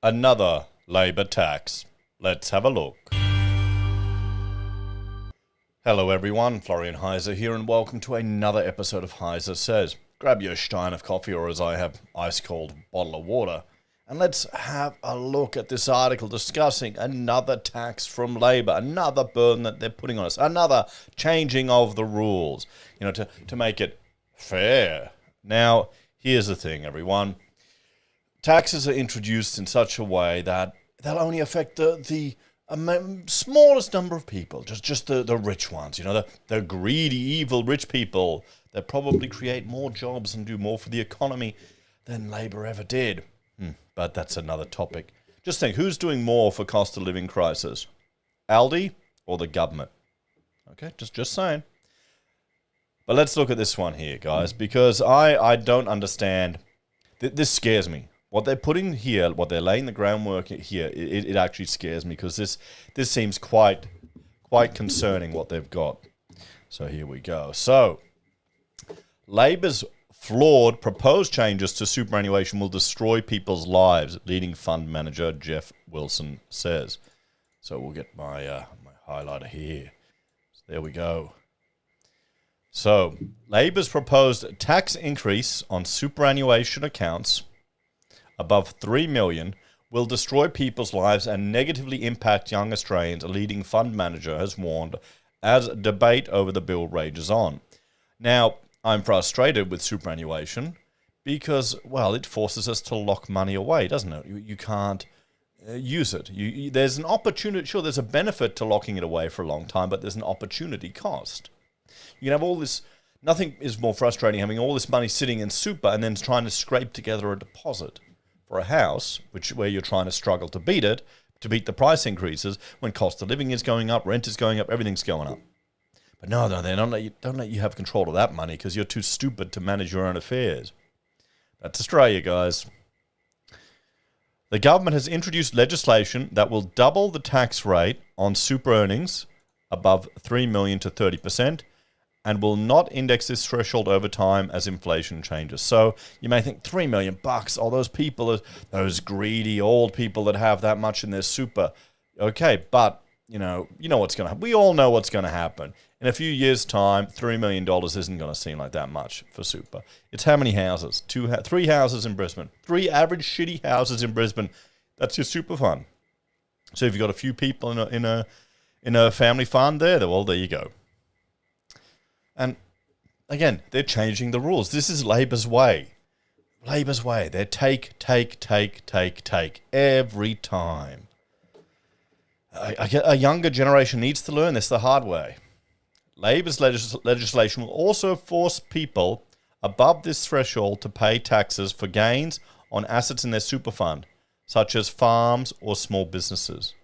Another Labour tax. Let's have a look. Hello everyone, Florian Heiser here and welcome to another episode of HeiseSays. Grab your stein of coffee or as I have ice-cold bottle of water and let's have a look at this article discussing another tax from Labour, another burden that they're putting on us, another changing of the rules, to make it fair. Now, here's the thing, everyone. Taxes are introduced in such a way that they'll only affect the smallest number of people, just the rich ones, the greedy, evil rich people that probably create more jobs and do more for the economy than Labour ever did. But that's another topic. Just think, who's doing more for cost of living crisis? Aldi or the government? Okay, just saying. But let's look at this one here, guys, because I don't understand. This scares me. What they're putting here, what they're laying the groundwork here, it actually scares me because this seems quite concerning what they've got. So here we go. So Labour's flawed proposed changes to superannuation will destroy people's lives, leading fund manager Jeff Wilson says. So we'll get my highlighter here. So there we go. So Labour's proposed tax increase on superannuation accounts above 3 million will destroy people's lives and negatively impact young Australians, a leading fund manager has warned, as debate over the bill rages on. Now, I'm frustrated with superannuation because, well, it forces us to lock money away, doesn't it? You can't use it. There's an opportunity, sure, there's a benefit to locking it away for a long time, but there's an opportunity cost. You can have all this, nothing is more frustrating having all this money sitting in super and then trying to scrape together a deposit for a house, where you're trying to struggle to beat the price increases when cost of living is going up, rent is going up, everything's going up. But no, they don't let you have control of that money because you're too stupid to manage your own affairs. That's Australia, guys. The government has introduced legislation that will double the tax rate on super earnings above 3 million to 30%. And will not index this threshold over time as inflation changes. So you may think $3 million, all those people, those greedy old people that have that much in their super. Okay, but you know what's going to happen. We all know what's going to happen. In a few years' time, $3 million isn't going to seem like that much for super. It's how many houses? 3 houses in Brisbane. 3 average shitty houses in Brisbane. That's your super fund. So if you've got a few people in a family fund there you go. And again, they're changing the rules. This is Labour's way. Labour's way. They're take every time. A younger generation needs to learn this the hard way. Labour's legislation will also force people above this threshold to pay taxes for gains on assets in their super fund, such as farms or small businesses.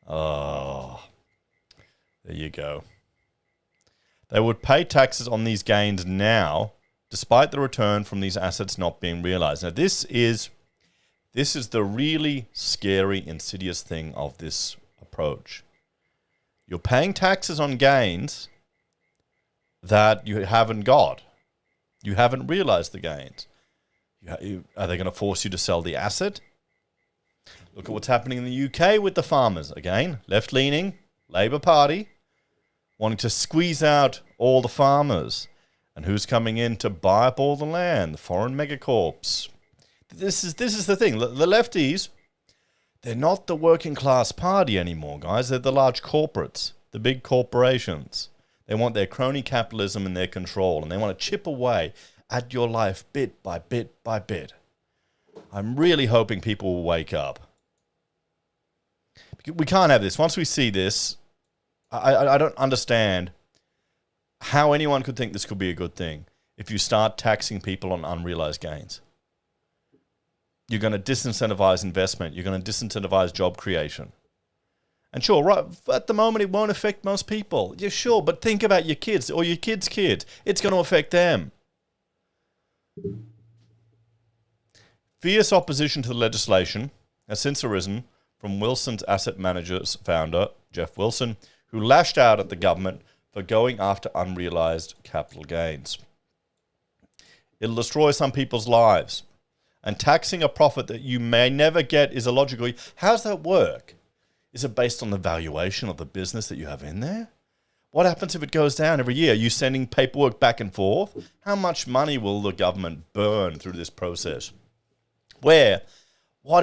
Oh, there you go. They would pay taxes on these gains now, despite the return from these assets not being realized. Now, this is the really scary, insidious thing of this approach. You're paying taxes on gains that you haven't got. You haven't realized the gains. Are they going to force you to sell the asset? Look at what's happening in the UK with the farmers. Again, left-leaning, Labour Party, wanting to squeeze out all the farmers. And who's coming in to buy up all the land? The foreign megacorps. This is the thing. The lefties, they're not the working class party anymore, guys. They're the large corporates, the big corporations. They want their crony capitalism in their control, and they want to chip away at your life bit by bit by bit. I'm really hoping people will wake up. We can't have this. Once we see this, I don't understand how anyone could think this could be a good thing if you start taxing people on unrealized gains. You're going to disincentivize investment. You're going to disincentivize job creation. And sure, right, at the moment it won't affect most people. Yeah, sure, but think about your kids or your kids' kids. It's going to affect them. Fierce opposition to the legislation has since arisen from Wilson's Asset Managers founder, Jeff Wilson, who lashed out at the government for going after unrealized capital gains. It'll destroy some people's lives and taxing a profit that you may never get is illogical. How does that work? Is it based on the valuation of the business that you have in there? What happens if it goes down every year? Are you sending paperwork back and forth? How much money will the government burn through this process? What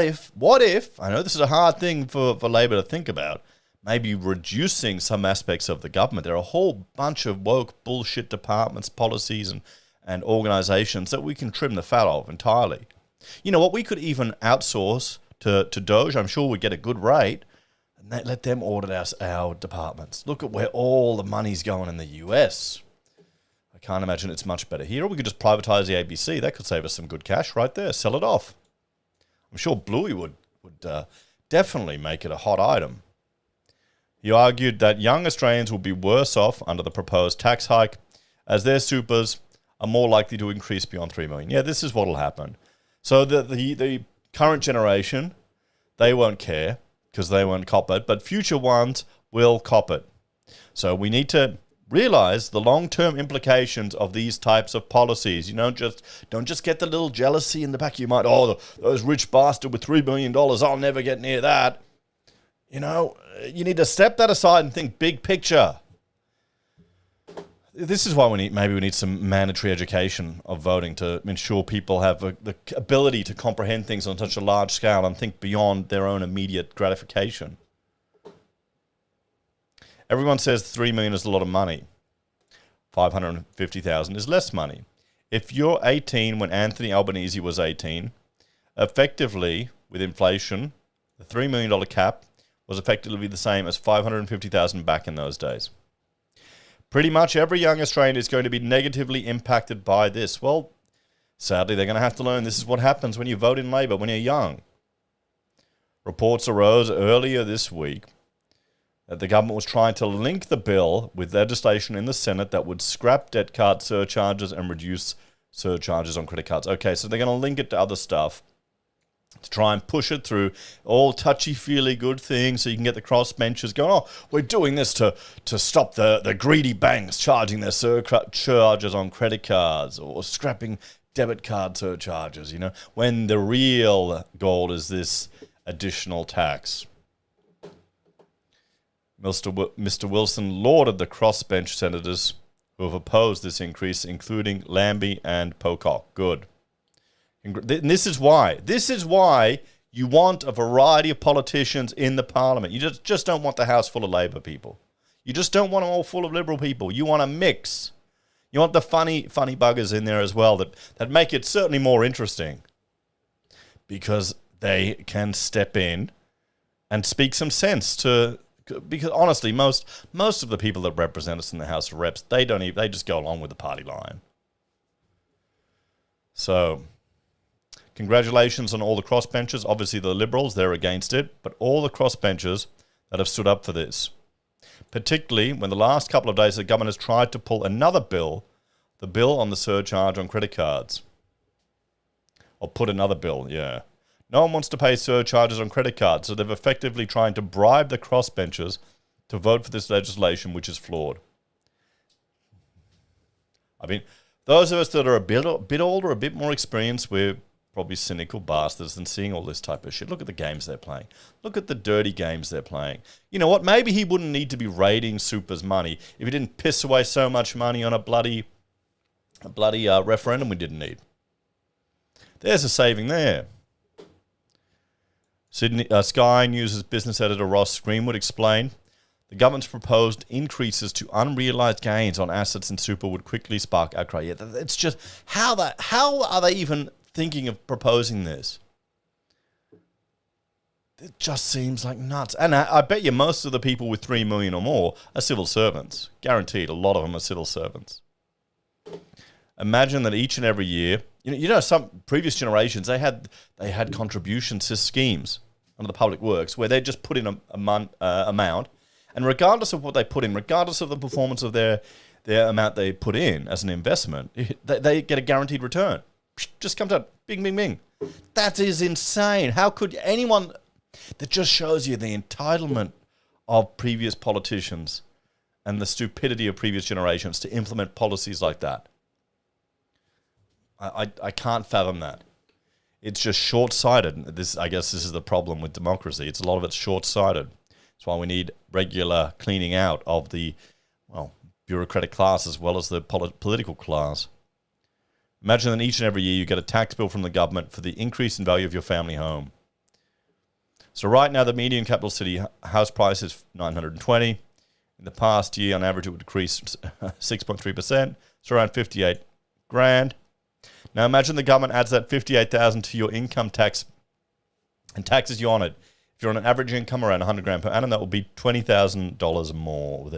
if, I know this is a hard thing for Labor to think about, maybe reducing some aspects of the government. There are a whole bunch of woke bullshit departments, policies, and organizations that we can trim the fat of entirely. You know what? We could even outsource to Doge. I'm sure we'd get a good rate. And let them audit our departments. Look at where all the money's going in the US. I can't imagine it's much better here. Or we could just privatize the ABC. That could save us some good cash right there. Sell it off. I'm sure Bluey would definitely make it a hot item. He argued that young Australians will be worse off under the proposed tax hike as their supers are more likely to increase beyond 3 million. Yeah, this is what will happen. So the current generation, they won't care, because they won't cop it, but future ones will cop it. So we need to realize the long-term implications of these types of policies. You don't just get the little jealousy in the back of your mind. Oh, those rich bastard with $3 billion, I'll never get near that. You know, you need to step that aside and think big picture. This is why we need some mandatory education of voting to ensure people have the ability to comprehend things on such a large scale and think beyond their own immediate gratification. Everyone says 3 million is a lot of money. 550,000 is less money. If you're 18 when Anthony Albanese was 18, effectively, with inflation, the $3 million cap was effectively the same as 550,000 back in those days. Pretty much every young Australian is going to be negatively impacted by this. Well, sadly, they're going to have to learn this is what happens when you vote in Labor when you're young. Reports arose earlier this week that the government was trying to link the bill with legislation in the Senate that would scrap debt card surcharges and reduce surcharges on credit cards. Okay, so they're going to link it to other stuff to try and push it through, all touchy-feely good things so you can get the crossbenchers going, oh, we're doing this to stop the greedy banks charging their surcharges on credit cards or scrapping debit card surcharges, you know, when the real goal is this additional tax. Mr. Wilson lauded the crossbench senators who have opposed this increase, including Lambie and Pocock. Good. And this is why you want a variety of politicians in the parliament. You just don't want the house full of Labor people. You just don't want them all full of Liberal people. You want a mix. You want the funny buggers in there as well that make it certainly more interesting because they can step in and speak some sense to. Because honestly, most of the people that represent us in the House of Reps, they just go along with the party line. So, congratulations on all the crossbenchers. Obviously, the Liberals, they're against it, but all the crossbenchers that have stood up for this, particularly when the last couple of days the government has tried to pull another bill, the bill on the surcharge on credit cards. Or put another bill, yeah. No one wants to pay surcharges on credit cards, so they've effectively trying to bribe the crossbenchers to vote for this legislation, which is flawed. I mean, those of us that are a bit older, a bit more experienced, we're probably cynical bastards than seeing all this type of shit. Look at the games they're playing. Look at the dirty games they're playing. You know what? Maybe he wouldn't need to be raiding Super's money if he didn't piss away so much money on a bloody referendum we didn't need. There's a saving there. Sky News' business editor Ross Greenwood explained, the government's proposed increases to unrealized gains on assets in super would quickly spark outcry. Yeah, it's just, how are they even thinking of proposing this? It just seems like nuts. And I bet you most of the people with 3 million or more are civil servants. Guaranteed, a lot of them are civil servants. Imagine that each and every year, you know, some previous generations, they had contributions to schemes under the public works where they just put in a amount, and regardless of what they put in, regardless of the performance of their amount they put in as an investment, they get a guaranteed return. Just comes out, bing, bing, bing. That is insane. How could anyone... That just shows you the entitlement of previous politicians and the stupidity of previous generations to implement policies like that. I can't fathom that. It's just short-sighted. I guess this is the problem with democracy. A lot of it's short-sighted. That's why we need regular cleaning out of the, bureaucratic class as well as the political class. Imagine that each and every year you get a tax bill from the government for the increase in value of your family home. So right now the median capital city house price is $920. In the past year, on average, it would decrease 6.3%. So around 58 grand. Now imagine the government adds that 58,000 to your income tax and taxes you on it. If you're on an average income around 100 grand per annum, that will be $20,000 more.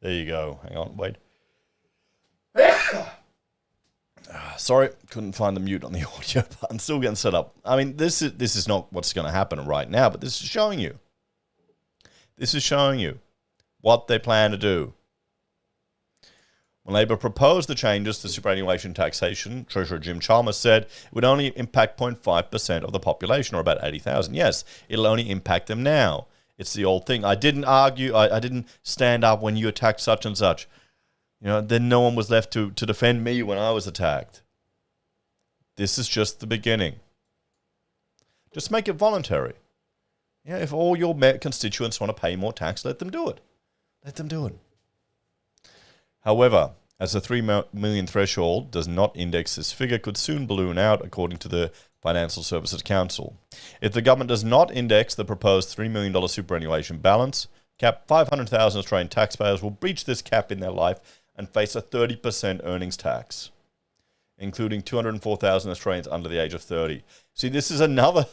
There you go. Hang on, wait. Sorry, couldn't find the mute on the audio, but I'm still getting set up. I mean, this is not what's going to happen right now, but this is showing you. This is showing you what they plan to do. When Labor proposed the changes to superannuation taxation, Treasurer Jim Chalmers said it would only impact 0.5% of the population, or about 80,000. Yes, it'll only impact them now. It's the old thing. I didn't argue. I didn't stand up when you attacked such and such. Then no one was left to defend me when I was attacked. This is just the beginning. Just make it voluntary. If all your constituents want to pay more tax, let them do it. Let them do it. However, as the 3 million threshold does not index, this figure could soon balloon out, according to the Financial Services Council. If the government does not index the proposed $3 million superannuation balance cap, 500,000 Australian taxpayers will breach this cap in their life and face a 30% earnings tax, including 204,000 Australians under the age of 30. See, this is another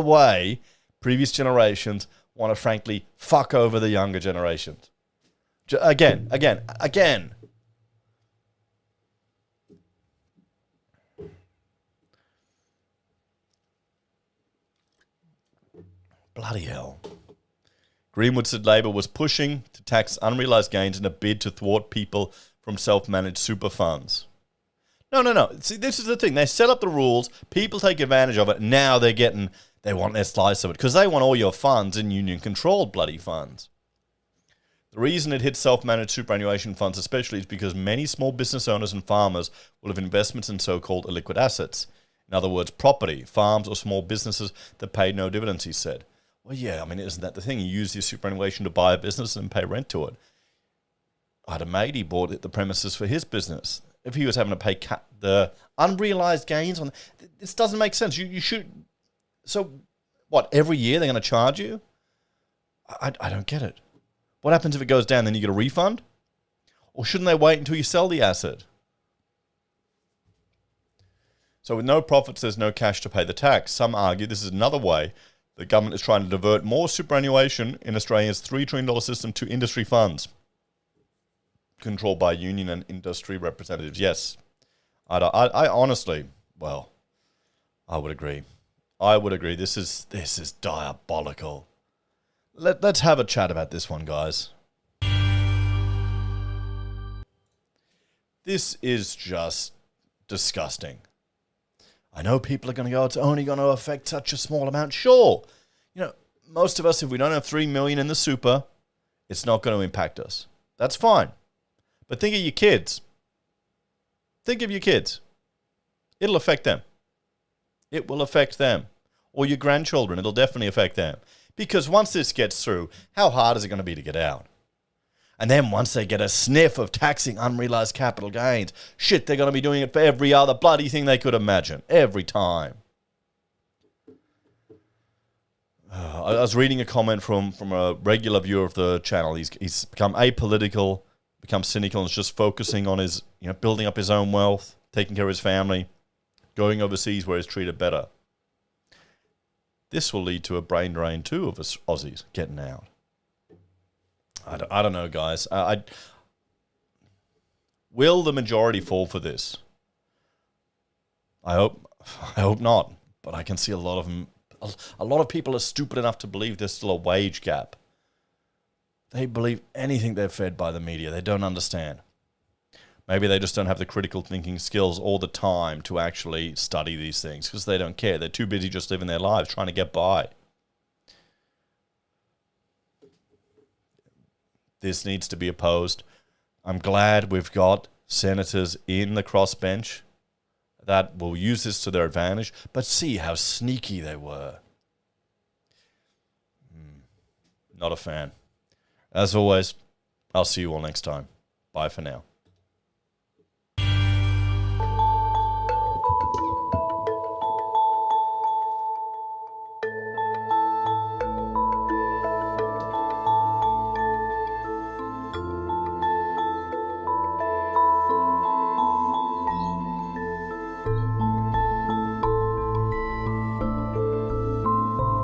way previous generations want to frankly fuck over the younger generations. Again. Bloody hell. Greenwood said Labor was pushing to tax unrealised gains in a bid to thwart people from self-managed super funds. No. See, this is the thing. They set up the rules, people take advantage of it, and now they want their slice of it, because they want all your funds in union-controlled bloody funds. The reason it hits self-managed superannuation funds especially is because many small business owners and farmers will have investments in so-called illiquid assets. In other words, property, farms or small businesses that pay no dividends, he said. Well, yeah, I mean, isn't that the thing? You use your superannuation to buy a business and pay rent to it. I had a mate, he bought the premises for his business. If he was having to pay the unrealised gains on... This doesn't make sense. You should... So, what, every year they're going to charge you? I don't get it. What happens if it goes down? Then you get a refund? Or shouldn't they wait until you sell the asset? So with no profits, there's no cash to pay the tax. Some argue this is another way the government is trying to divert more superannuation in Australia's $3 trillion system to industry funds, controlled by union and industry representatives. Yes, I honestly, I would agree. This is diabolical. Let's have a chat about this one, guys. This is just disgusting. I know people are going to go, it's only going to affect such a small amount. Sure. Most of us, if we don't have 3 million in the super, it's not going to impact us. That's fine. But think of your kids. Think of your kids. It'll affect them. It will affect them. Or your grandchildren. It'll definitely affect them. Because once this gets through, how hard is it going to be to get out? And then once they get a sniff of taxing unrealised capital gains, shit, they're going to be doing it for every other bloody thing they could imagine. Every time. I was reading a comment from a regular viewer of the channel. He's become apolitical, become cynical, and is just focusing on his, building up his own wealth, taking care of his family, going overseas where he's treated better. This will lead to a brain drain too of us Aussies getting out. I don't know, guys. Will the majority fall for this? I hope not. But I can see a lot of them. A lot of people are stupid enough to believe there's still a wage gap. They believe anything they're fed by the media. They don't understand. Maybe they just don't have the critical thinking skills all the time to actually study these things because they don't care. They're too busy just living their lives, trying to get by. This needs to be opposed. I'm glad we've got senators in the crossbench that will use this to their advantage, but see how sneaky they were. Not a fan. As always, I'll see you all next time. Bye for now.